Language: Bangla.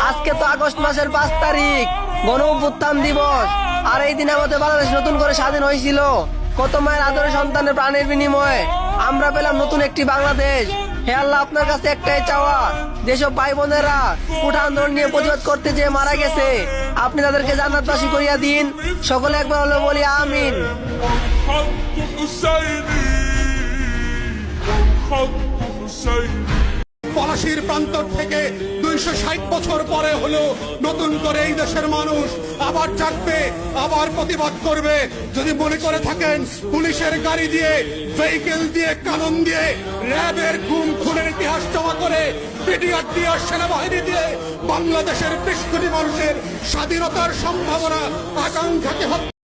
আজকে তো আগস্ট মাসের 5 তারিখ, গণ অভ্যুত্থান দিবস। আর এই দিন আমাদের বাংলাদেশ নতুন করে স্বাধীন হয়েছিল। কত মায়ের আদরে সন্তানের প্রাণের বিনিময়ে আমরা পেলাম নতুন একটি বাংলাদেশ। হে আল্লাহ, আপনার কাছে একটাই চাওয়া, যেসব ভাই বোনেরা কোঠা আন্দোলন নিয়ে প্রতিবাদ করতে যেয়ে মারা গেছে, আপনি তাদেরকে জান্নাতবাসী করিয়া দিন। সকলে একবার হলো বলি আমিন। পলাশির প্রান্তর থেকে 260 বছর পরে হলো নতুন করে এই দেশের মানুষ আবার জাগবে, আবার প্রতিবাদ করবে। যদি মনে করে থাকেন পুলিশের গাড়ি দিয়ে, ভেহিকেল দিয়ে, কানন দিয়ে, র্যাবের গুম খুনের ইতিহাস জমা করে, পিডিআর দিয়ে, সেনাবাহিনী দিয়ে বাংলাদেশের 20 কোটি মানুষের স্বাধীনতার সম্ভাবনা আকাঙ্ক্ষাকে